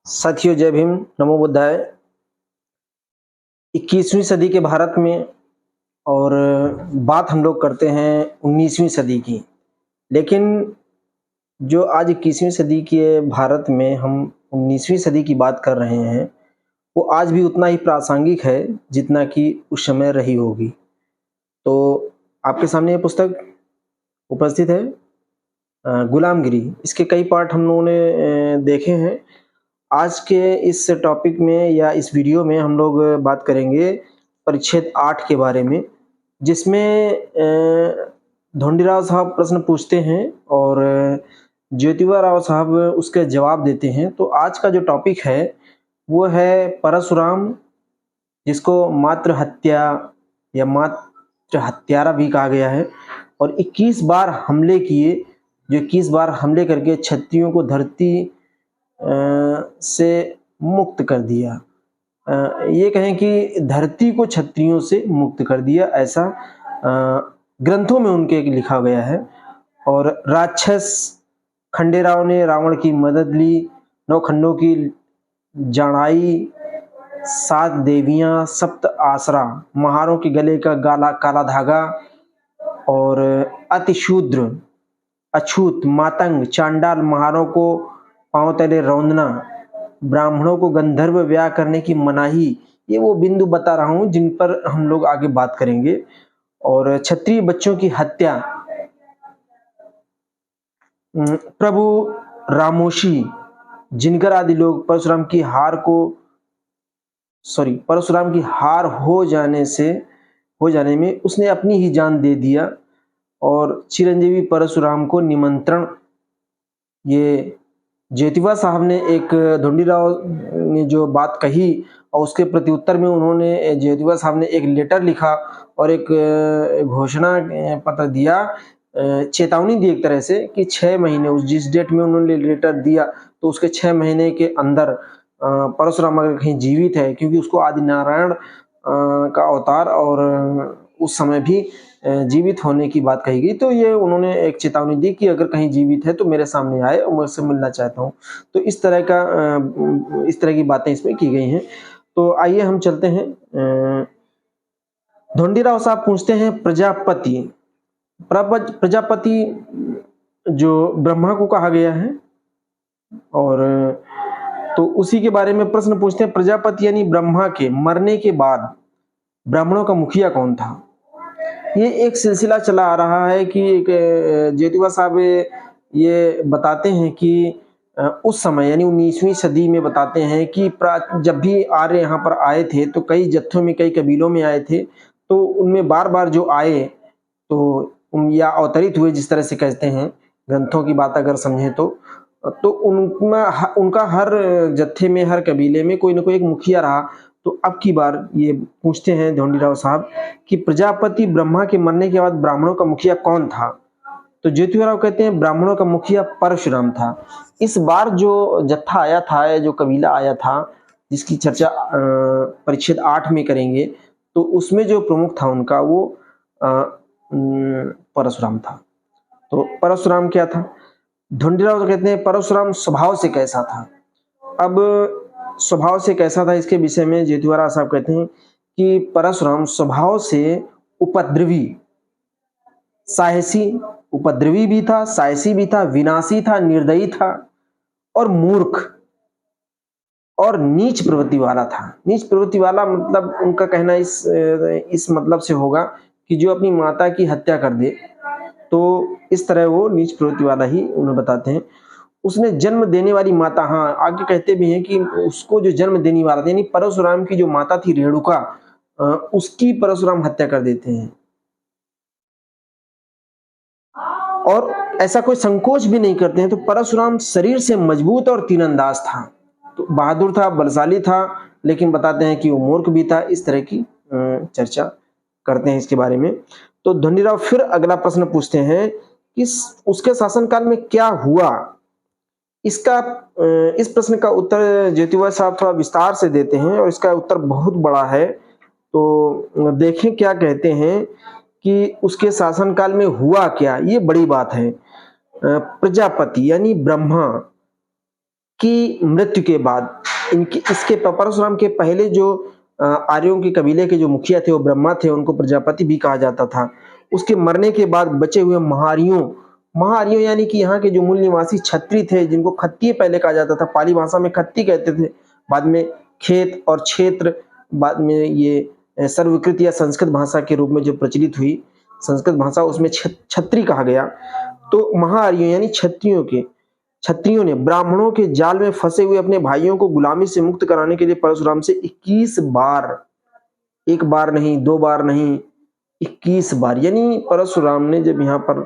साथियों, जय भीम, नमो बुद्धाय। 21वीं सदी के भारत में और बात हम लोग करते हैं 19वीं सदी की। लेकिन जो आज 21वीं सदी के भारत में हम 19वीं सदी की बात कर रहे हैं, वो आज भी उतना ही प्रासंगिक है जितना कि उस समय रही होगी। तो आपके सामने ये पुस्तक उपस्थित है, गुलामगिरी। इसके कई पार्ट हम लोगों ने देखे हैं। आज के इस टॉपिक में या इस वीडियो में हम लोग बात करेंगे परिच्छेद 8 के बारे में, जिसमें ढोंडीराव साहब प्रश्न पूछते हैं और ज्योतिबा राव साहब उसके जवाब देते हैं। तो आज का जो टॉपिक है वो है परशुराम, जिसको मात्र हत्या या मात्र हत्यारा भी कहा गया है, और 21 बार हमले किए, जो 21 बार हमले करके क्षत्रियों को धरती से मुक्त कर दिया। ये कहें कि धरती को क्षत्रियों से मुक्त कर दिया, ऐसा ग्रंथों में उनके लिखा गया है। और राक्षस खंडेराव ने रावण की मदद ली, 9 खंडों की जाड़ाई, 7 देवियां, सप्त आसरा, महारों के गले का काला धागा, और अतिशूद्र, अछूत, मातंग, चांडाल, महारों को पांव तले रौंदना, ब्राह्मणों को गंधर्व व्याह करने की मनाही। ये वो बिंदु बता रहा हूं जिन पर हम लोग आगे बात करेंगे। और क्षत्रिय बच्चों की हत्या, प्रभु रामोशी, जिनकर आदि लोग परशुराम की हार हो जाने में उसने अपनी ही जान दे दिया। और चिरंजीवी परशुराम को निमंत्रण, ये ज्योतिबा साहब ने एक ढोंडीराव ने जो बात कही और उसके प्रत्युत्तर में उन्होंने, ज्योतिबा साहब ने एक लेटर लिखा और एक घोषणा पत्र दिया, चेतावनी दी एक तरह से कि 6 महीने, उस जिस डेट में उन्होंने लेटर दिया तो उसके 6 महीने के अंदर परशुराम अगर कहीं जीवित है, क्योंकि उसको आदि नारायण का अवतार और उस समय भी जीवित होने की बात कही गई, तो ये उन्होंने एक चेतावनी दी कि अगर कहीं जीवित है तो मेरे सामने आए और मुझसे मिलना चाहता हूँ। तो इस तरह की बातें इसमें की गई हैं। तो आइए हम चलते हैं। ढोंडीराव साहब पूछते हैं प्रजापति जो ब्रह्मा को कहा गया है, और तो उसी के बारे में प्रश्न पूछते हैं। प्रजापति यानी ब्रह्मा के मरने के बाद ब्राह्मणों का मुखिया कौन था? ये एक सिलसिला चला आ रहा है कि ज्योतिबा साहब ये बताते हैं कि उस समय यानी 19वीं सदी में बताते हैं कि जब भी आर्य यहाँ पर आए थे तो कई जत्थों में, कई कबीलों में आए थे, तो उनमें बार बार जो आए तो या अवतरित हुए, जिस तरह से कहते हैं ग्रंथों की बात अगर समझें तो उनका हर जत्थे में, हर कबीले में कोई ना कोई एक मुखिया रहा। तो अब की बार ये पूछते हैं ढोंडीराव साहब कि प्रजापति ब्रह्मा के मरने के बाद ब्राह्मणों का मुखिया कौन था? तो ज्योतिबा राव कहते हैं ब्राह्मणों का मुखिया परशुराम था। इस बार जो जत्था आया था, जो कबीला आया था, जिसकी चर्चा परिच्छेद 8 में करेंगे, तो उसमें जो प्रमुख था उनका वो परशुराम था। तो परशुराम क्या था? ढोंडीराव कहते हैं परशुराम स्वभाव से कैसा था। अब स्वभाव से कैसा था, इसके विषय में ज्योतिबा राव साहब कहते हैं कि परशुराम स्वभाव से उपद्रवी, साहसी, उपद्रवी भी था, साहसी भी था, विनाशी था, निर्दयी था और मूर्ख और नीच प्रवृत्ति वाला था। नीच प्रवृत्ति वाला मतलब उनका कहना इस मतलब से होगा कि जो अपनी माता की हत्या कर दे, तो इस तरह वो नीच प्रवृत्ति वाला ही उन्हें बताते हैं। उसने जन्म देने वाली माता, हाँ आगे कहते भी हैं कि उसको जो जन्म देने वाला था, यानी परशुराम की जो माता थी रेणुका, उसकी परशुराम हत्या कर देते हैं। और ऐसा कोई संकोच भी नहीं करते हैं। तो परशुराम शरीर से मजबूत और तीरंदाज था, तो बहादुर था, बलशाली था, लेकिन बताते हैं कि वो मूर्ख भी था। इस तरह की चर्चा करते हैं इसके बारे में। तो ढोंडीराव फिर अगला प्रश्न पूछते हैं कि उसके शासनकाल में क्या हुआ। इस प्रश्न का उत्तर ज्योतिबा साहब थोड़ा विस्तार से देते हैं और इसका उत्तर बहुत बड़ा है। तो देखें क्या कहते हैं कि उसके शासनकाल में हुआ क्या, ये बड़ी बात है। प्रजापति यानी ब्रह्मा की मृत्यु के बाद इनके इसके परशुराम के पहले जो आर्यों के कबीले के जो मुखिया थे वो ब्रह्मा थे, उनको प्रजापति भी कहा जाता था। उसके मरने के बाद बचे हुए महारियों महारियों यानी कि यहाँ के जो मूल निवासी क्षत्रिय थे, जिनको खत्तिय पहले कहा जाता था, पाली भाषा में खत्ती कहते थे, बाद में खेत और क्षेत्र, बाद में ये सर्वकृत या संस्कृत भाषा के रूप में जो प्रचलित हुई संस्कृत भाषा, उसमें क्षत्रिय कहा गया। तो महारियों यानी क्षत्रियों ने ब्राह्मणों के जाल में फंसे हुए अपने भाइयों को गुलामी से मुक्त कराने के लिए परशुराम से 21 बार, एक बार नहीं, 2 बार नहीं, 21 बार, यानी परशुराम ने जब यहाँ पर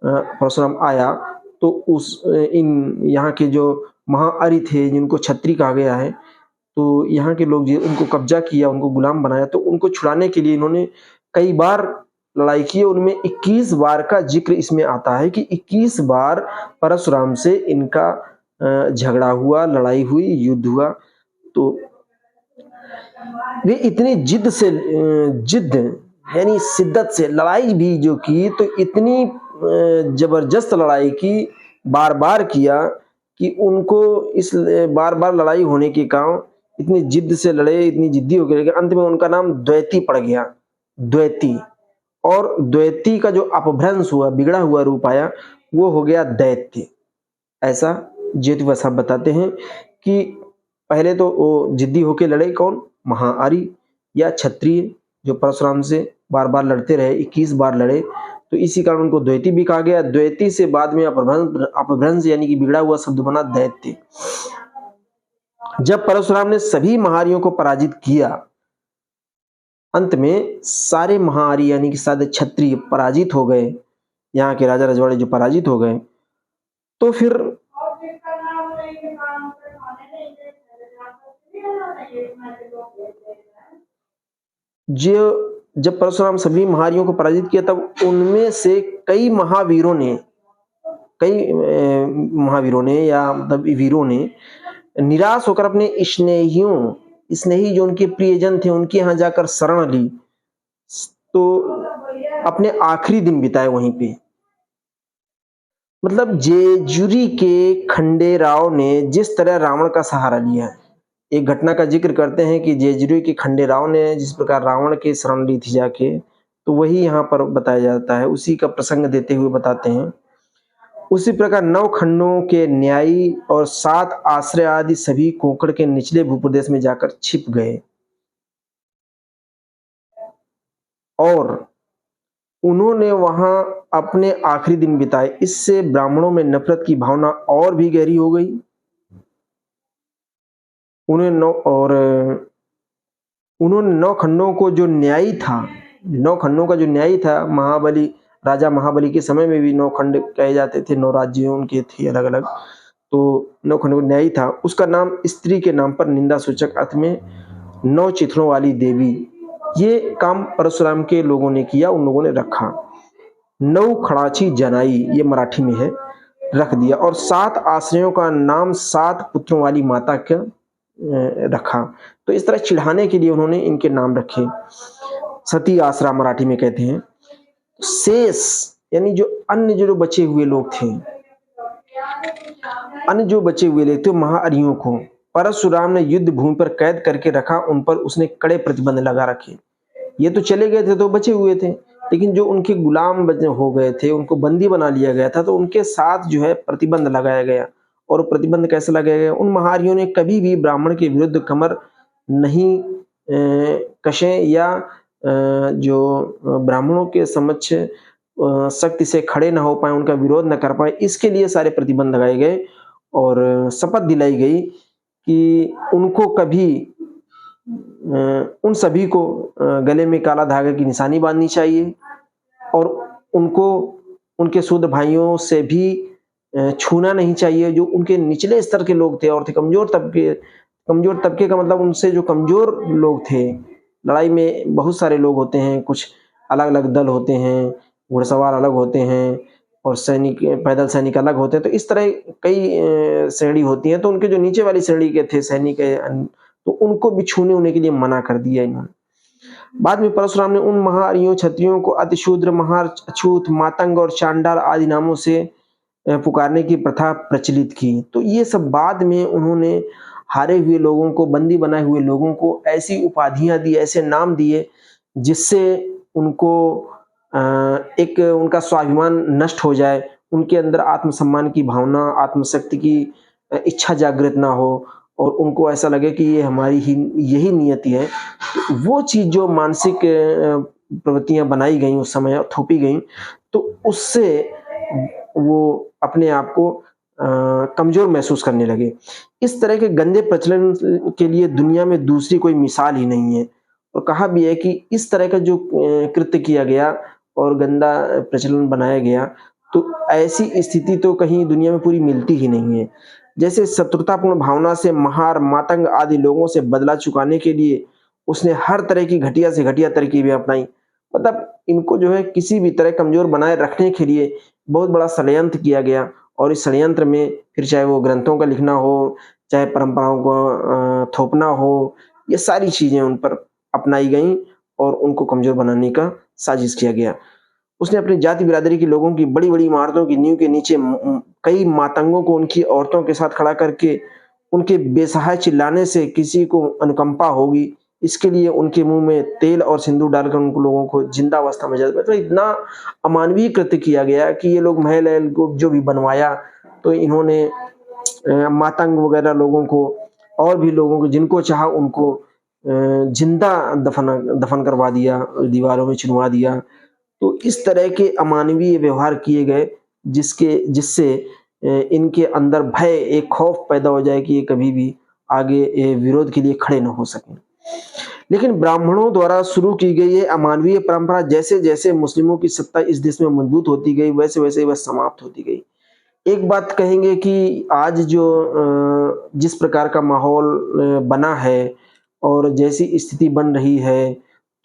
परशुराम आया तो इन यहाँ के जो महाअरि थे, जिनको क्षत्रिय कहा गया है, तो यहाँ के लोग जो उनको कब्जा किया, उनको गुलाम बनाया, तो उनको छुड़ाने के लिए इन्होंने कई बार लड़ाई की। उनमें 21 बार का जिक्र इसमें आता है कि 21 बार परशुराम से इनका झगड़ा हुआ, लड़ाई हुई, युद्ध हुआ। तो वे इतनी जिद्द यानी शिद्दत से लड़ाई भी जो की, तो इतनी जबरदस्त लड़ाई की, बार बार किया कि उनको इस बार बार लड़ाई होने के कारण इतनी जिद्द से लड़े, इतनी जिद्दी हो गए, अंत में उनका नाम द्वैती पड़ गया, द्वैती। और द्वैती का जो अपभ्रंश हुआ, बिगड़ा हुआ रूप आया, वो हो गया दैत्य। ऐसा ज्योतिष साहब बताते हैं कि पहले तो वो जिद्दी होके लड़े, कौन? महाआर्य या क्षत्रिय, जो परशुराम से बार बार लड़ते रहे, 21 बार लड़े, तो इसी कारण उनको द्वैती भी कहा गया। द्वैती से बाद में अपभ्रंश यानी कि बिगड़ा हुआ शब्द बना दैत्य। जब परशुराम ने सभी महारियों को पराजित किया, अंत में सारे महाआर्य यानी कि सारे क्षत्रिय पराजित हो गए, यहाँ के राजा रजवाड़े जो पराजित हो गए, तो फिर जब परशुराम सभी महारियों को पराजित किया, तब उनमें से कई महावीरों ने या मतलब वीरों ने निराश होकर अपने स्नेही जो उनके प्रियजन थे, उनके यहाँ जाकर शरण ली, तो अपने आखिरी दिन बिताए वहीं पे। मतलब जेजुरी के खंडेराव ने जिस तरह रावण का सहारा लिया, एक घटना का जिक्र करते हैं कि जेजुरी के खंडेराव ने जिस प्रकार रावण के शरण ली थी जाके, तो वही यहाँ पर बताया जाता है, उसी का प्रसंग देते हुए बताते हैं। उसी प्रकार 9 खंडों के न्यायी और 7 आश्रय आदि सभी कोंकण के निचले भूप्रदेश में जाकर छिप गए और उन्होंने वहां अपने आखिरी दिन बिताए। इससे ब्राह्मणों में नफरत की भावना और भी गहरी हो गई। उन्होंने 9 खंडों को जो न्यायी था, 9 खंडों का जो न्यायी था, महाबली, राजा महाबली के समय में भी 9 खंड कहे जाते थे, 9 राज्य उनके थे अलग अलग, तो 9 खंडों का न्यायी था, उसका नाम स्त्री के नाम पर निंदा सूचक अर्थ में 9 चिथड़ों वाली देवी, ये काम परशुराम के लोगों ने किया, उन लोगों ने रखा। 9 खड़ाची जनाई, ये मराठी में है, रख दिया, और 7 आश्रयों का नाम 7 पुत्रों वाली माता का रखा। तो इस तरह चिढ़ाने के लिए उन्होंने इनके नाम रखे। सती आसरा मराठी में कहते हैं। शेष यानी जो अन्य जो बचे हुए लोग थे, महाआर्यों को परशुराम ने युद्ध भूमि पर कैद करके रखा, उन पर उसने कड़े प्रतिबंध लगा रखे। ये तो चले गए थे तो बचे हुए थे, लेकिन जो उनके गुलाम हो गए थे, उनको बंदी बना लिया गया था, तो उनके साथ जो है प्रतिबंध लगाया गया। और प्रतिबंध कैसे लगाया गया? उन महाआर्यों ने कभी भी ब्राह्मण के विरुद्ध कमर नहीं कशे या जो ब्राह्मणों के समक्ष शक्ति से खड़े न हो पाए, उनका विरोध न कर पाए, इसके लिए सारे प्रतिबंध लगाए गए और शपथ दिलाई गई कि उनको कभी उन सभी को गले में काला धागे की निशानी बांधनी चाहिए और उनको उनके शूद्र भाइयों से भी छूना नहीं चाहिए। जो उनके निचले स्तर के लोग थे और थे कमजोर तबके का मतलब उनसे जो कमजोर लोग थे, लड़ाई में बहुत सारे लोग होते हैं, कुछ अलग अलग दल होते हैं, घुड़सवार अलग होते हैं और सैनिक, पैदल सैनिक अलग होते हैं, तो इस तरह कई श्रेणी होती हैं। तो उनके जो नीचे वाली श्रेणी के थे सैनिक, तो उनको भी छूने होने के लिए मना कर दिया इन्होंने। बाद में परशुराम ने उन महाआर्यों क्षत्रियों को अतिशूद्र, महार, अछूत, मातंग और चांडाल आदि नामों से पुकारने की प्रथा प्रचलित की। तो ये सब बाद में उन्होंने हारे हुए लोगों को, बंदी बनाए हुए लोगों को ऐसी उपाधियाँ दी, ऐसे नाम दिए, जिससे उनको एक उनका स्वाभिमान नष्ट हो जाए, उनके अंदर आत्मसम्मान की भावना, आत्मशक्ति की इच्छा जागृत ना हो और उनको ऐसा लगे कि ये हमारी ही यही नियति है। तो वो चीज़ जो मानसिक प्रवृत्तियाँ बनाई गईं उस समय और थोपी गईं, तो उससे वो अपने आप को कमज़ोर महसूस करने लगे। इस तरह के गंदे प्रचलन के लिए दुनिया में दूसरी कोई मिसाल ही नहीं है और कहा भी है कि इस तरह का जो कृत्य किया गया और गंदा प्रचलन बनाया गया, तो ऐसी स्थिति तो कहीं दुनिया में पूरी मिलती ही नहीं है। जैसे शत्रुतापूर्ण भावना से महार, मातंग आदि लोगों से बदला चुकाने के लिए उसने हर तरह की घटिया से घटिया तरकीबें अपनाई। मतलब इनको जो है किसी भी तरह कमज़ोर बनाए रखने के लिए बहुत बड़ा षड्यंत्र किया गया और इस षड्यंत्र में फिर चाहे वो ग्रंथों का लिखना हो, चाहे परंपराओं को थोपना हो, ये सारी चीज़ें उन पर अपनाई गईं और उनको कमज़ोर बनाने का साजिश किया गया। उसने अपनी जाति बिरादरी के लोगों की बड़ी-बड़ी इमारतों की नींव के नीचे कई मातंगों को उनकी औरतों के साथ खड़ा करके उनके बेसहाय चिल्लाने से किसी को अनुकंपा होगी, इसके लिए उनके मुँह में तेल और सिंदूर डालकर उन लोगों को जिंदा अवस्था में मतलब इतना अमानवीय कृत्य किया गया कि ये लोग महल-वहल को जो भी बनवाया, तो इन्होंने मातंग वगैरह लोगों को और भी लोगों को जिनको चाहा उनको जिंदा दफन करवा दिया, दीवारों में चिनवा दिया। तो इस तरह के अमानवीय व्यवहार किए गए जिससे इनके अंदर भय, एक खौफ पैदा हो जाए कि ये कभी भी आगे विरोध के लिए खड़े न हो सकें। लेकिन ब्राह्मणों द्वारा शुरू की गई ये अमानवीय परंपरा जैसे-जैसे मुस्लिमों की सत्ता इस देश में मजबूत होती गई, वैसे-वैसे वह समाप्त होती गई। एक बात कहेंगे कि आज जो जिस प्रकार का माहौल बना है और जैसी स्थिति बन रही है,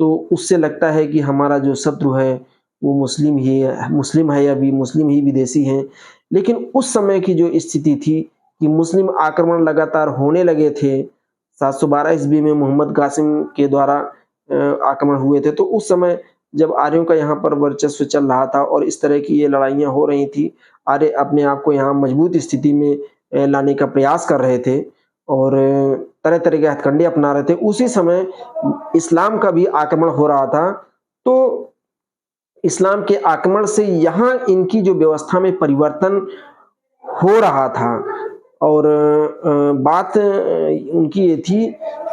तो उससे लगता है कि हमारा जो शत्रु है, वो मुस्लिम है या मुस्लिम ही विदेशी हैं। लेकिन उस समय की जो स्थिति थी कि मुस्लिम आक्रमण लगातार होने लगे थे, 712 ईस्वी में मोहम्मद कासिम के द्वारा आक्रमण हुए थे, तो उस समय जब आर्यों का यहाँ पर वर्चस्व चल रहा था और इस तरह की ये लड़ाइयाँ हो रही थी, आर्य अपने आप को यहाँ मजबूत स्थिति में लाने का प्रयास कर रहे थे और तरह-तरह के हथकंडे अपना रहे थे। उसी समय इस्लाम का भी आक्रमण हो रहा था, तो इस्लाम के आक्रमण से यहाँ इनकी जो व्यवस्था में परिवर्तन हो रहा था और बात उनकी ये थी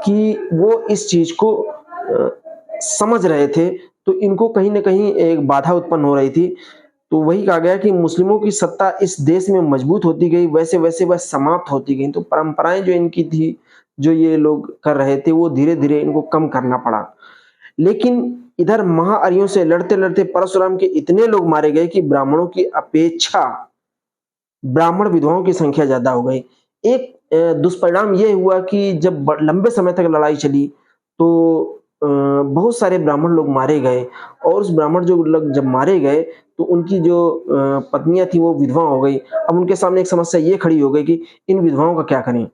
कि वो इस चीज़ को समझ रहे थे, तो इनको कहीं न कहीं एक बाधा उत्पन्न हो रही थी। तो वही कहा गया कि मुस्लिमों की सत्ता इस देश में मजबूत होती गई, वैसे-वैसे वह समाप्त होती गई। तो परंपराएँ जो इनकी थी, जो ये लोग कर रहे थे, वो धीरे-धीरे इनको कम करना पड़ा। लेकिन इधर महाअरियों से लड़ते-लड़ते परशुराम के इतने लोग मारे गए कि ब्राह्मणों की अपेक्षा ब्राह्मण विधवाओं की संख्या ज़्यादा हो गई। एक दुष्परिणाम ये हुआ कि जब लंबे समय तक लड़ाई चली, तो बहुत सारे ब्राह्मण लोग मारे गए और उस ब्राह्मण जो लोग जब मारे गए, तो उनकी जो पत्नियाँ थी वो विधवा हो गई। अब उनके सामने एक समस्या ये खड़ी हो गई कि इन विधवाओं का क्या करें?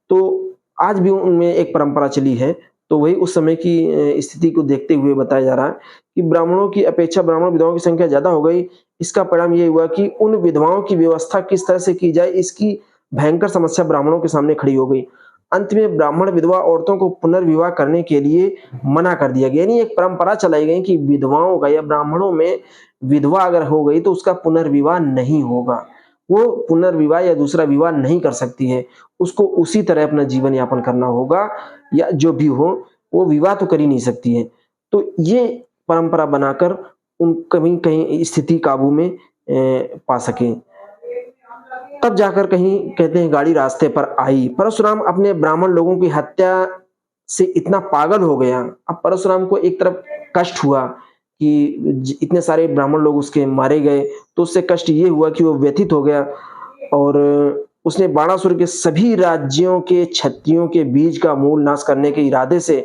तो आज भी उनमें एक परंपरा चली है, तो वही उस समय की स्थिति को देखते हुए बताया जा रहा है कि ब्राह्मणों की अपेक्षा ब्राह्मण विधवाओं की संख्या ज़्यादा हो गई। इसका परिणाम ये हुआ कि उन विधवाओं की व्यवस्था किस तरह से की जाए, इसकी भयंकर समस्या ब्राह्मणों के सामने खड़ी हो गई। अंत में ब्राह्मण विधवा औरतों को पुनर्विवाह करने के लिए मना कर दिया गया। यानी एक परंपरा चलाई गई कि विधवाओं का या ब्राह्मणों में विधवा अगर हो गई तो उसका पुनर्विवाह नहीं होगा। वो पुनर्विवाह या दूसरा विवाह नहीं कर सकती है। उसको उसी तरह अपना जीवन यापन करना होगा या जो भी हो, वो विवाह तो कर ही नहीं सकती है। तो ये परंपरा बनाकर उन कहीं स्थिति काबू में पा सकें। तब जाकर कहीं कहते हैं गाड़ी रास्ते पर आई। परशुराम अपने ब्राह्मण लोगों की हत्या से इतना पागल हो गया। अब परशुराम को एक तरफ कष्ट हुआ कि इतने सारे ब्राह्मण लोग उसके मारे गए, तो उससे कष्ट ये हुआ कि वो व्यथित हो गया और उसने बाणासुर के सभी राज्यों के क्षत्रियों के बीज का मूल नाश करने के इरादे से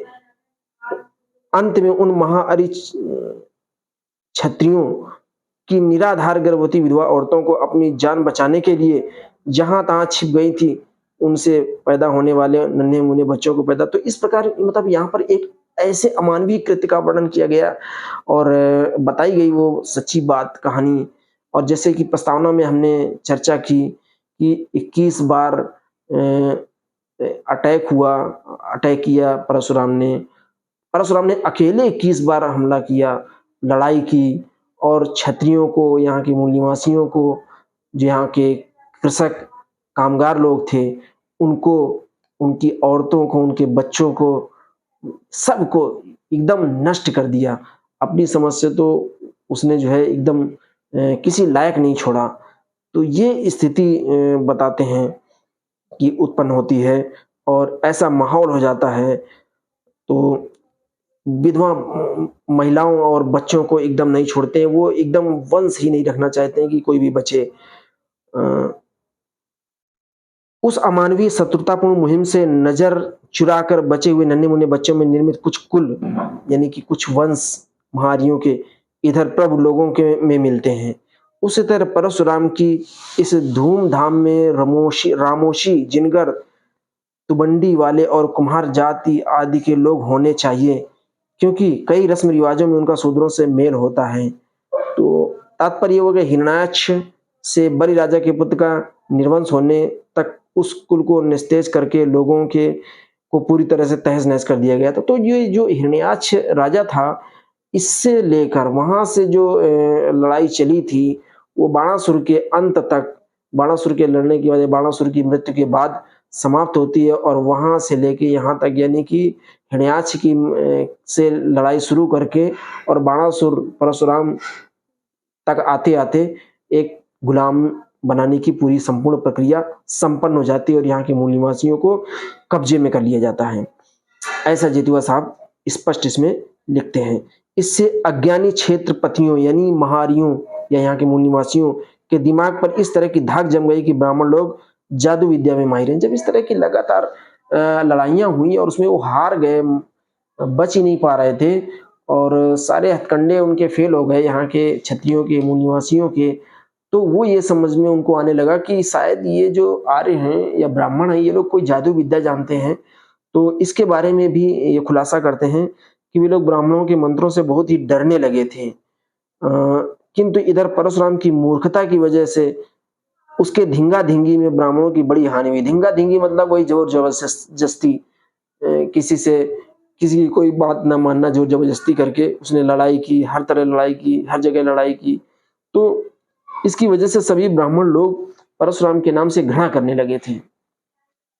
अंत में उन महाअरि क्षत्रियों की निराधार गर्भवती विधवा औरतों को अपनी जान बचाने के लिए जहां-तहां छिप गई थी, उनसे पैदा होने वाले नन्हे-मुन्ने बच्चों को पैदा तो इस प्रकार मतलब यहाँ पर एक ऐसे अमानवीय कृत्य का वर्णन किया गया और बताई गई वो सच्ची बात कहानी और जैसे कि प्रस्तावना में हमने चर्चा की कि 21 बार अटैक किया परशुराम ने अकेले 21 बार हमला किया, लड़ाई की और क्षत्रियों को, यहाँ के मूल निवासियों को, जो यहाँ के कृषक कामगार लोग थे, उनको, उनकी औरतों को, उनके बच्चों को, सबको एकदम नष्ट कर दिया। अपनी समझ से तो उसने जो है एकदम किसी लायक नहीं छोड़ा। तो ये स्थिति बताते हैं कि उत्पन्न होती है और ऐसा माहौल हो जाता है, तो विधवा महिलाओं और बच्चों को एकदम नहीं छोड़ते हैं, वो एकदम वंश ही नहीं रखना चाहते हैं कि कोई भी बचे। उस अमानवीय शत्रुतापूर्ण मुहिम से नजर चुराकर बचे हुए नन्हे-मुन्ने बच्चों में निर्मित कुछ कुल, यानी कि कुछ वंश महारियों के इधर प्रभु लोगों के में मिलते हैं। उसी तरह परशुराम की इस धूम-धाम में रामोशी, जिनगर, तुबंडी वाले और कुम्हार जाति आदि के लोग होने चाहिए, क्योंकि कई रस्म रिवाजों में उनका शूद्रों से मेल होता है। तो तात्पर्य ये हो गया, हिरण्याक्ष से बलि राजा के पुत्र का निर्वंश होने तक उस कुल को निस्तेज करके लोगों के को पूरी तरह से तहस-नहस कर दिया गया था। तो ये जो हिरण्याक्ष राजा था, इससे लेकर वहाँ से जो लड़ाई चली थी, वो बाणासुर के अंत तक, बाणासुर के लड़ने की वजह, बाणासुर की मृत्यु के बाद समाप्त होती है और वहाँ से लेके यहाँ तक, यानी कि हिरण्याक्ष की से लड़ाई शुरू करके और बाणासुर परशुराम तक आते-आते एक गुलाम बनाने की पूरी संपूर्ण प्रक्रिया संपन्न हो जाती है और यहाँ के मूल निवासियों को कब्जे में कर लिया जाता है। ऐसा जेतुआ साहब स्पष्ट इसमें लिखते हैं। इससे अज्ञानी क्षेत्रपतियों यानी महारियों या यहाँ के मूल निवासियों के दिमाग पर इस तरह की धाक जम गई कि ब्राह्मण लोग जादू विद्या में माहिर हैं। जब इस तरह की लगातार लड़ाइयाँ हुई और उसमें वो हार गए, बच ही नहीं पा रहे थे और सारे हथकंडे उनके फेल हो गए यहाँ के क्षत्रियों के, मूल निवासियों के, तो वो ये समझ में उनको आने लगा कि शायद ये जो आर्य हैं या ब्राह्मण हैं, ये लोग कोई जादू विद्या जानते हैं। तो इसके बारे में भी ये खुलासा करते हैं कि वे लोग ब्राह्मणों के मंत्रों से बहुत ही डरने लगे थे। किंतु इधर परशुराम की मूर्खता की वजह से उसके धींगा-धींगी में ब्राह्मणों की बड़ी हानि हुई। धींगा-धींगी मतलब वही ज़बरदस्ती, किसी की कोई बात ना मानना, ज़ोर ज़बरदस्ती करके उसने लड़ाई की, हर तरह लड़ाई की, हर जगह लड़ाई की। तो इसकी वजह से सभी ब्राह्मण लोग परशुराम के नाम से घृणा करने लगे थे।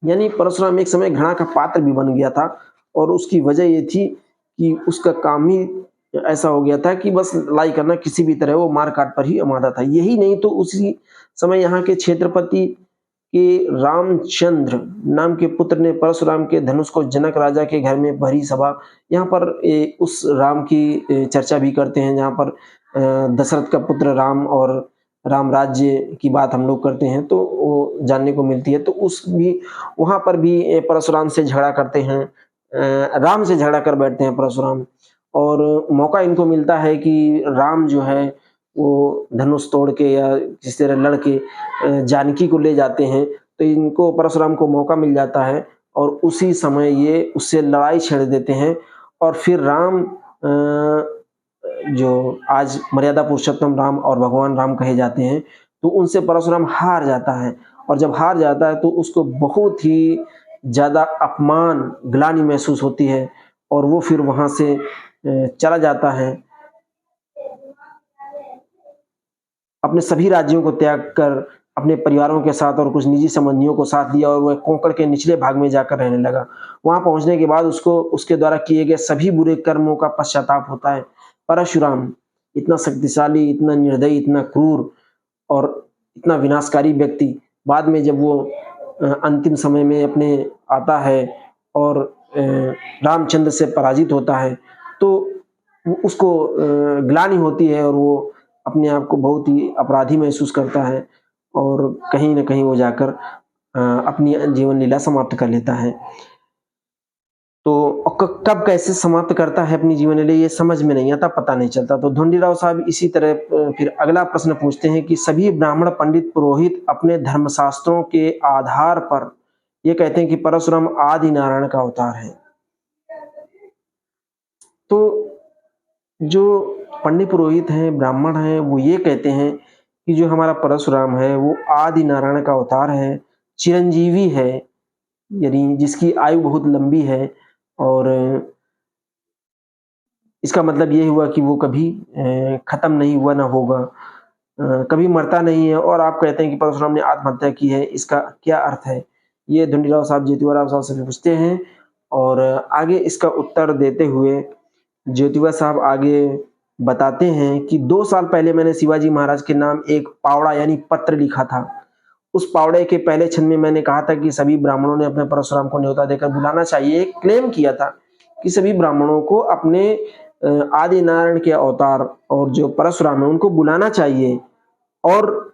यानी परशुराम एक समय घृणा का पात्र भी बन गया था और उसकी वजह ये थी कि उसका काम ही ऐसा हो गया था कि बस लड़ाई करना, किसी भी तरह वो मार-काट पर ही आमादा था। यही नहीं तो उसी समय यहाँ के क्षेत्रपति के रामचंद्र नाम के पुत्र ने परशुराम के धनुष को जनक राजा के घर में भरी सभा, यहाँ पर उस राम की चर्चा भी करते हैं जहाँ पर दशरथ का पुत्र राम और राम राज्य की बात हम लोग करते हैं तो वो जानने को मिलती है। तो उस भी वहाँ पर भी परशुराम से झगड़ा करते हैं, राम से झगड़ा कर बैठते हैं परशुराम और मौका इनको मिलता है कि राम जो है वो धनुष तोड़ के या किसी तरह लड़ के जानकी को ले जाते हैं, तो इनको परशुराम को मौका मिल जाता है और उसी समय ये उससे लड़ाई छेड़ देते हैं और फिर राम जो आज मर्यादा पुरुषोत्तम राम और भगवान राम कहे जाते हैं, तो उनसे परशुराम हार जाता है और जब हार जाता है तो उसको बहुत ही ज़्यादा अपमान, ग्लानि महसूस होती है और वो फिर वहाँ से चला जाता है। अपने सभी राज्यों को त्याग कर अपने परिवारों के साथ और कुछ निजी संबंधियों को साथ लिया और वह कोंकण के निचले भाग में जाकर रहने लगा। वहाँ पहुँचने के बाद उसको उसके द्वारा किए गए सभी बुरे कर्मों का पश्चाताप होता है। परशुराम इतना शक्तिशाली, इतना निर्दयी, इतना क्रूर और इतना विनाशकारी व्यक्ति बाद में जब वो अंतिम समय में अपने आता है और रामचंद्र से पराजित होता है, तो उसको ग्लानि होती है और वो अपने आप को बहुत ही अपराधी महसूस करता है और कहीं न कहीं वो जाकर अपनी जीवन लीला समाप्त कर लेता है। तो कब कैसे समाप्त करता है अपनी जीवन लीला ये समझ में नहीं आता, पता नहीं चलता। तो ढूंढीराव साहब इसी तरह फिर अगला प्रश्न पूछते हैं कि सभी ब्राह्मण पंडित पुरोहित अपने धर्मशास्त्रों के आधार पर ये कहते हैं कि परशुराम आदि नारायण का अवतार है। तो जो पंडित पुरोहित हैं, ब्राह्मण हैं, वो ये कहते हैं कि जो हमारा परशुराम है वो आदि नारायण का अवतार है, चिरंजीवी है, यानी जिसकी आयु बहुत लंबी है। और इसका मतलब ये हुआ कि वो कभी खत्म नहीं हुआ, ना होगा, कभी मरता नहीं है। और आप कहते हैं कि परशुराम ने आत्महत्या की है, इसका क्या अर्थ है? ये ढूंढीराव साहब ज्योतिबा साहब से पूछते हैं। और आगे इसका उत्तर देते हुए ज्योतिबा साहब आगे बताते हैं कि 2 साल पहले मैंने शिवाजी महाराज के नाम एक पावड़ा यानी पत्र लिखा था। उस पावड़े के पहले छंद में मैंने कहा था कि सभी ब्राह्मणों ने अपने परशुराम को न्योता देकर बुलाना चाहिए। एक क्लेम किया था कि सभी ब्राह्मणों को अपने आदि नारायण के अवतार और जो परशुराम है उनको बुलाना चाहिए, और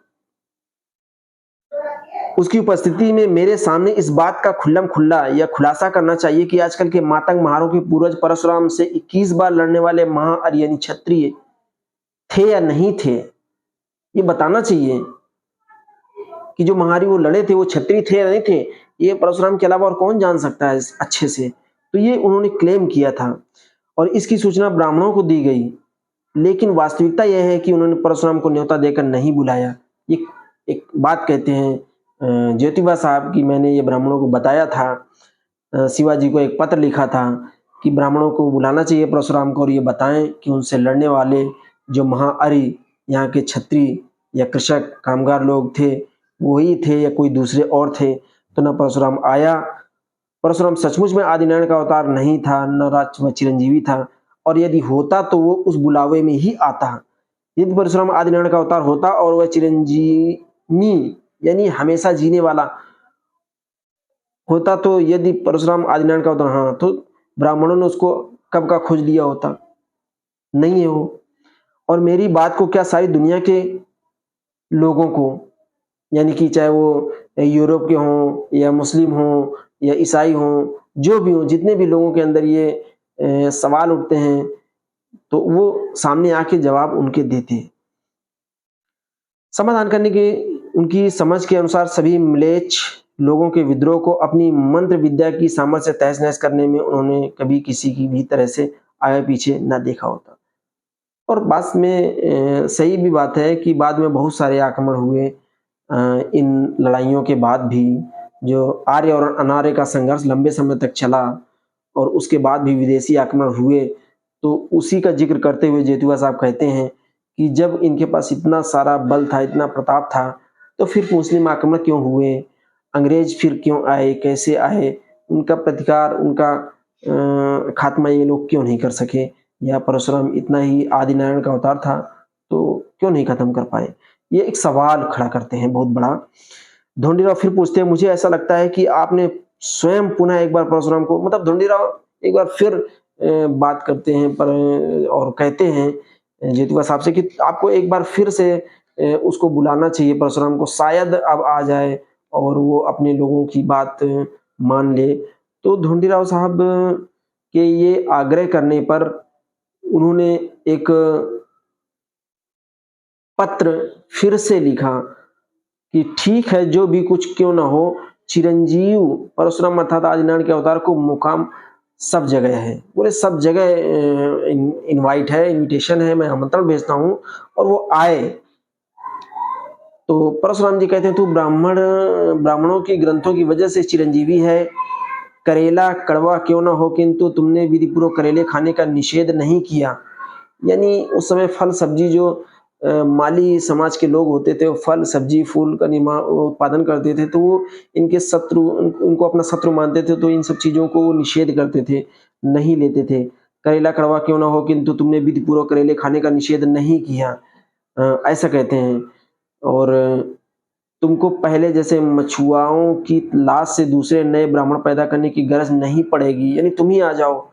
उसकी उपस्थिति में मेरे सामने इस बात का खुल्लम खुल्ला या खुलासा करना चाहिए कि आजकल के मातंग महारों के पूर्वज परशुराम से 21 बार लड़ने वाले महाआर्य यानी क्षत्रिय थे या नहीं थे। ये बताना चाहिए कि जो महारी वो लड़े थे वो क्षत्रिय थे या नहीं थे। ये परशुराम के अलावा और कौन जान सकता है अच्छे से। तो ये उन्होंने क्लेम किया था और इसकी सूचना ब्राह्मणों को दी गई, लेकिन वास्तविकता यह है कि उन्होंने परशुराम को न्योता देकर नहीं बुलाया। ये एक बात कहते हैं ज्योतिबा साहब की, मैंने ये ब्राह्मणों को बताया था, शिवाजी को एक पत्र लिखा था कि ब्राह्मणों को बुलाना चाहिए परशुराम को, और ये बताएं कि उनसे लड़ने वाले जो महाअरि यहाँ के क्षत्रिय या कृषक कामगार लोग थे वही थे या कोई दूसरे और थे। तो न परशुराम आया। परशुराम सचमुच में आदिनारायण का अवतार नहीं था, न राज व चिरंजीवी था, और यदि होता तो वो उस बुलावे में ही आता। यदि परशुराम आदिनारायण का अवतार होता और वह चिरंजीवी यानी हमेशा जीने वाला होता, तो यदि परशुराम आदिनारायण का अवतार, हाँ, तो ब्राह्मणों ने उसको कब का खोज लिया होता। नहीं है वो। और मेरी बात को क्या सारी दुनिया के लोगों को, यानी कि चाहे वो यूरोप के हों या मुस्लिम हों या ईसाई हों, जो भी हों, जितने भी लोगों के अंदर ये सवाल उठते हैं तो वो सामने आके जवाब उनके देते हैं। समाधान करने की उनकी समझ के अनुसार सभी म्लेच्छ लोगों के विद्रोह को अपनी मंत्र विद्या की सामर्थ्य से तहस-नहस करने में उन्होंने कभी किसी की भी तरह से आगे पीछे न देखा होता। और बाद में सही भी बात है कि बाद में बहुत सारे आक्रमण हुए। इन लड़ाइयों के बाद भी जो आर्य और अनार्य का संघर्ष लंबे समय तक चला और उसके बाद भी विदेशी आक्रमण हुए, तो उसी का जिक्र करते हुए ज्योतिबा साहब कहते हैं कि जब इनके पास इतना सारा बल था, इतना प्रताप था, तो फिर मुस्लिम आक्रमण क्यों हुए, अंग्रेज फिर क्यों आए, कैसे आए, उनका प्रतिकार, उनका खात्मा ये लोग क्यों नहीं कर सके, या परशुराम इतना ही आदिनारायण का अवतार था तो क्यों नहीं खत्म कर पाए। ये एक सवाल खड़ा करते हैं बहुत बड़ा। ढोंडीराव फिर पूछते हैं, मुझे ऐसा लगता है कि आपने स्वयं पुनः एक बार परशुराम को, मतलब ढोंडीराव एक बार फिर बात करते हैं पर और कहते हैं ज्योतिबा साहब से कि आपको एक बार फिर से उसको बुलाना चाहिए परशुराम को, शायद अब आ जाए और वो अपने लोगों की बात मान ले। तो ढोंडीराव साहब के ये आग्रह करने पर उन्होंने एक पत्र फिर से लिखा कि ठीक है, जो भी कुछ क्यों ना हो, चिरंजीव परशुराम अर्थात आदिनारायण के अवतार को मुकाम सब जगह है। बोले सब जगह इनवाइट है, इनविटेशन है, मैं आमंत्रण भेजता हूँ और वो आए। तो परशुराम जी कहते हैं, तू ब्राह्मणों की ग्रंथों की वजह से चिरंजीवी है। करेला कड़वा क्यों ना हो, किंतु तुमने विधिपूर्वक करेले खाने का निषेध नहीं किया। यानी उस समय फल सब्जी जो माली समाज के लोग होते थे, वो फल सब्जी फूल का उत्पादन करते थे, तो वो इनके शत्रु, उनको अपना शत्रु मानते थे, तो इन सब चीजों को निषेध करते थे, नहीं लेते थे। करेला कड़वा क्यों ना हो, किंतु तुमने विधिपूर्वक करेले खाने का निषेध नहीं किया, ऐसा कहते हैं। और तुमको पहले जैसे मछुआओं की लाश से दूसरे नए ब्राह्मण पैदा करने की गरज नहीं पड़ेगी, यानी तुम ही आ जाओ।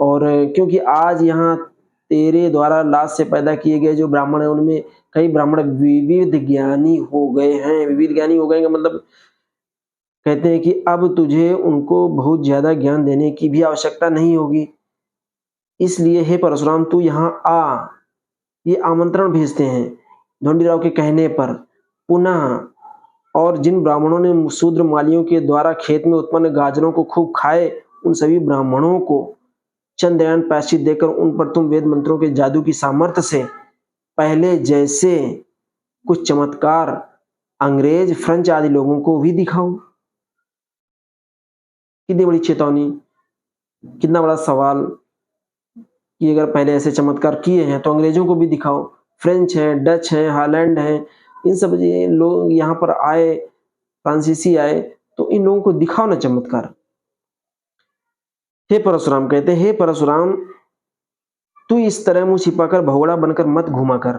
और क्योंकि आज यहाँ तेरे द्वारा लाश से पैदा किए गए जो ब्राह्मण हैं, उनमें कई ब्राह्मण विविध ज्ञानी हो गए हैं। विविध ज्ञानी हो गए का मतलब कहते हैं कि अब तुझे उनको बहुत ज्यादा ज्ञान देने की भी आवश्यकता नहीं होगी। इसलिए हे परशुराम, तू यहाँ आ। ये आमंत्रण भेजते हैं ढोंडीराव के कहने पर पुनः। और जिन ब्राह्मणों ने शूद्र मालियों के द्वारा खेत में उत्पन्न गाजरों को खूब खाए, उन सभी ब्राह्मणों को चंद्रयान प्रायश्चित देकर उन पर तुम वेद मंत्रों के जादू की सामर्थ्य से पहले जैसे कुछ चमत्कार अंग्रेज, फ्रेंच आदि लोगों को भी दिखाओ। कितनी बड़ी चेतावनी, कितना बड़ा सवाल कि अगर पहले ऐसे चमत्कार किए हैं तो अंग्रेजों को भी दिखाओ। फ्रेंच है, डच है, हॉलैंड है, इन सब ये लोग यहाँ पर आए, फ्रांसीसी आए, तो इन लोगों को दिखाओ ना चमत्कार। हे परशुराम कहते, हे परशुराम तू इस तरह मुंह छिपाकर भगोड़ा बनकर मत घूमा कर।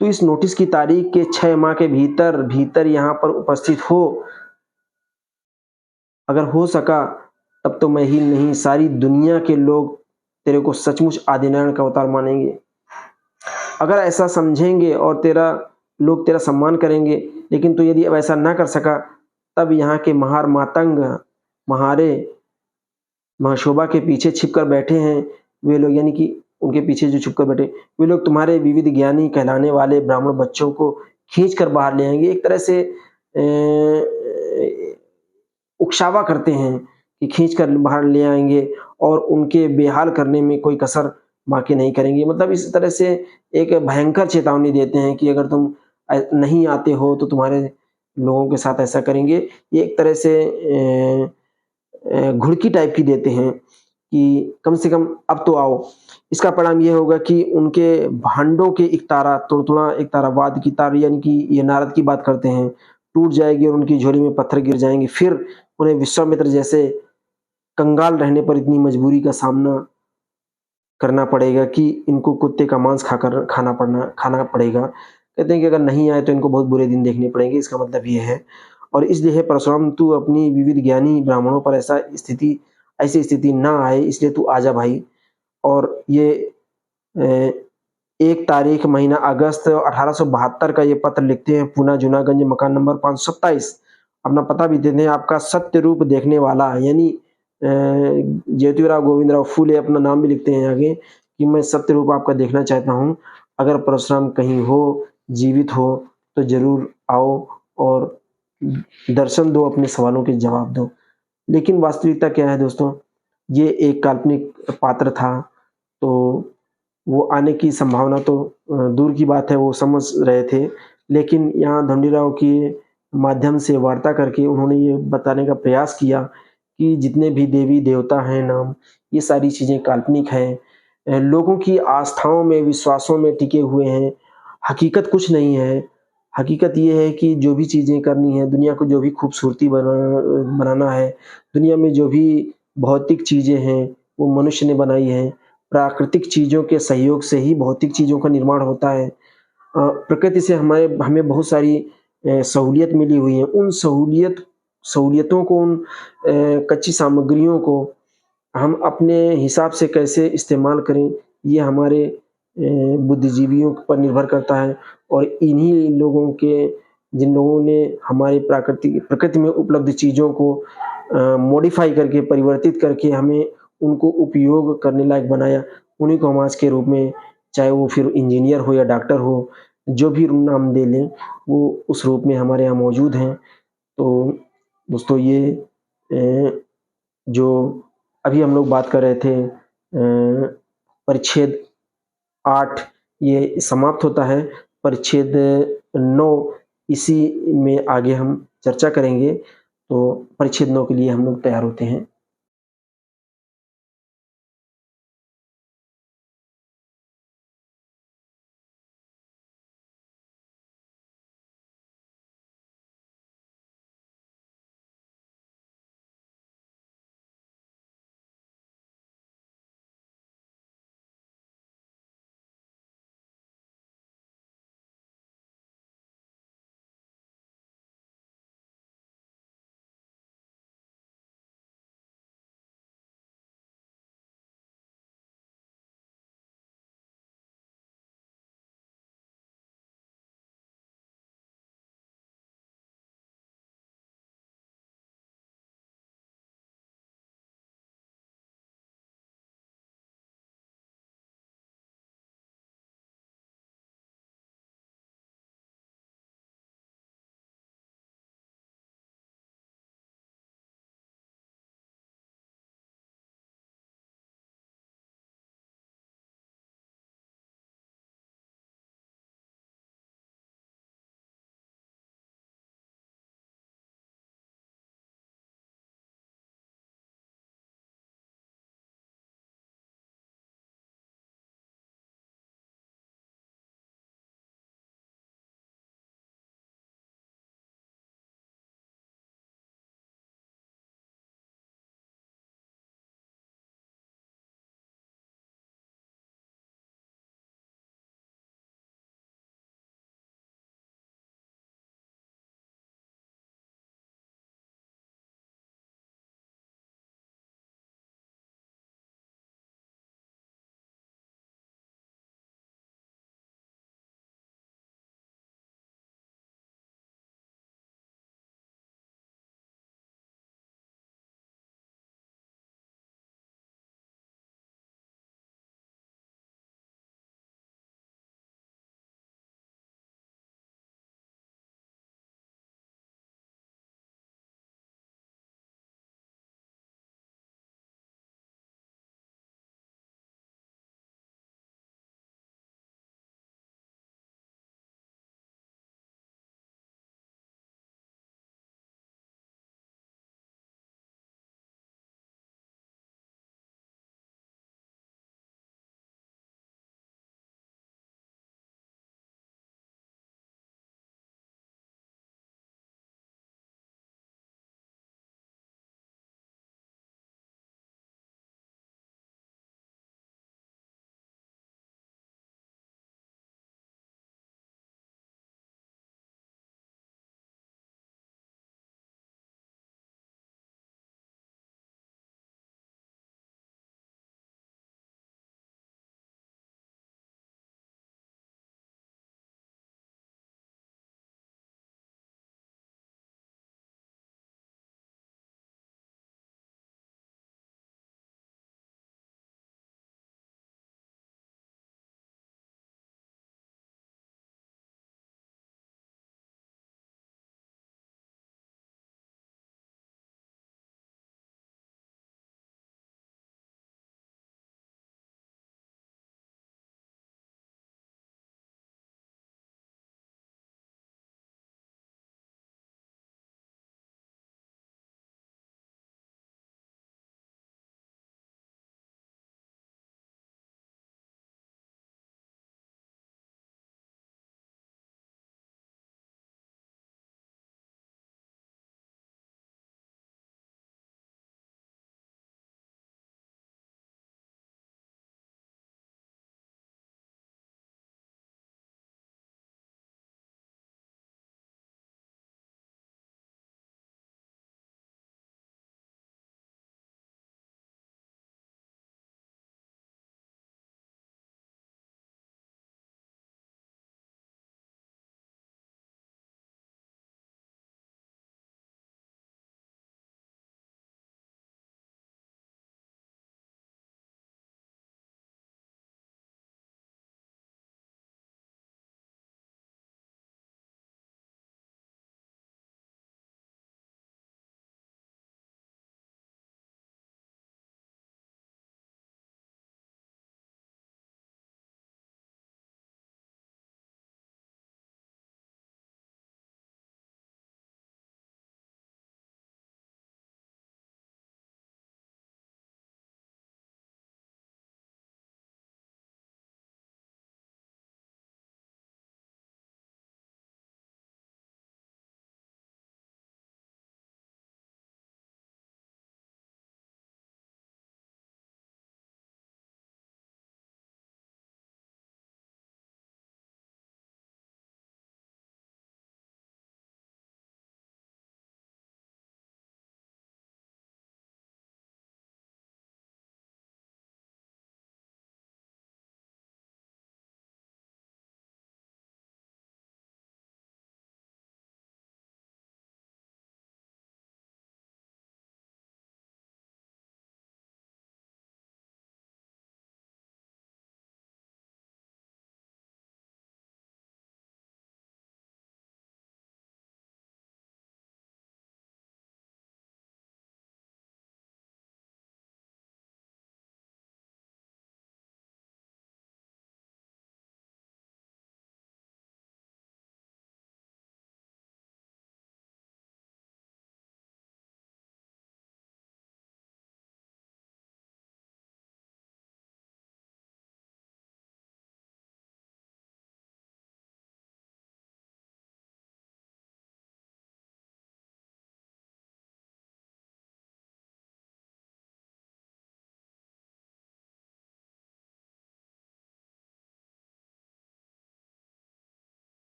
तू इस नोटिस की तारीख के 6 माह के भीतर भीतर यहाँ पर उपस्थित हो। अगर हो सका तब तो मैं ही नहीं, सारी दुनिया के लोग तेरे को सचमुच आदिनारायण का अवतार मानेंगे। अगर ऐसा समझेंगे और लोग तेरा सम्मान करेंगे। लेकिन तू यदि अब ऐसा ना कर सका, तब यहाँ के महार मातंग महारे महाशोभा के पीछे छिपकर बैठे हैं वे लोग, यानी कि उनके पीछे जो छुपकर बैठे वे लोग तुम्हारे विविध ज्ञानी कहलाने वाले ब्राह्मण बच्चों को खींच कर बाहर ले आएंगे। एक तरह से उकसावा करते हैं कि खींच कर बाहर ले आएंगे और उनके बेहाल करने में कोई कसर बाकी नहीं करेंगे। मतलब इस तरह से एक भयंकर चेतावनी देते हैं कि अगर तुम नहीं आते हो तो तुम्हारे लोगों के साथ ऐसा करेंगे। ये एक तरह से घुड़की टाइप की देते हैं कि कम से कम अब तो आओ। इसका परिणाम ये होगा कि उनके भांडों के एक तारा तुड़तुड़ा, एक तारावाद की तार, यानी कि ये नारद की बात करते हैं, टूट जाएगी और उनकी झोली में पत्थर गिर जाएंगे। फिर उन्हें विश्वामित्र जैसे कंगाल रहने पर इतनी मजबूरी का सामना करना पड़ेगा कि इनको कुत्ते का मांस खाना पड़ेगा। कहते हैं कि अगर नहीं आए तो इनको बहुत बुरे दिन देखने पड़ेंगे। इसका मतलब ये है। और इसलिए है परशुराम तू अपनी विविध ज्ञानी ब्राह्मणों पर ऐसी स्थिति ना आए, इसलिए तू आजा भाई। और ये 1 तारीख महीना अगस्त 1872 का ये पत्र लिखते हैं, पूना जूनागंज मकान नंबर 527। अपना पता भी देते हैं, आपका सत्य रूप देखने वाला, यानी ज्योतिराव गोविंदराव फूले अपना नाम भी लिखते हैं आगे कि मैं सत्य रूप आपका देखना चाहता हूँ। अगर परशुराम कहीं हो, जीवित हो तो जरूर आओ और दर्शन दो, अपने सवालों के जवाब दो। लेकिन वास्तविकता क्या है दोस्तों, ये एक काल्पनिक पात्र था, तो वो आने की संभावना तो दूर की बात है, वो समझ रहे थे। लेकिन यहाँ ढूंढीराव के माध्यम से वार्ता करके उन्होंने ये बताने का प्रयास किया कि जितने भी देवी देवता हैं नाम, ये सारी चीजें काल्पनिक हैं, लोगों की आस्थाओं में, विश्वासों में टिके हुए हैं। हकीकत कुछ नहीं है। हकीकत ये है कि जो भी चीजें करनी है, दुनिया को जो भी खूबसूरती बनाना है, दुनिया में जो भी भौतिक चीजें हैं वो मनुष्य ने बनाई है। प्राकृतिक चीजों के सहयोग से ही भौतिक चीजों का निर्माण होता है। प्रकृति से हमें बहुत सारी सहूलियत मिली हुई है। उन सहूलियतों को, उन कच्ची सामग्रियों को हम अपने हिसाब से कैसे इस्तेमाल करें, ये हमारे बुद्धिजीवियों पर निर्भर करता है। और इन्हीं लोगों के, जिन लोगों ने हमारे प्रकृति में उपलब्ध चीज़ों को मॉडिफाई करके, परिवर्तित करके हमें उनको उपयोग करने लायक बनाया, उन्हीं को हम आज के रूप में, चाहे वो फिर इंजीनियर हो या डॉक्टर हो, जो भी नाम दे लें, वो उस रूप में हमारे यहाँ मौजूद हैं। तो दोस्तों ये जो अभी हम लोग बात कर रहे थे परिच्छेद 8 ये समाप्त होता है। परिच्छेद 9 इसी में आगे हम चर्चा करेंगे। तो परिच्छेद 9 के लिए हम लोग तैयार होते हैं।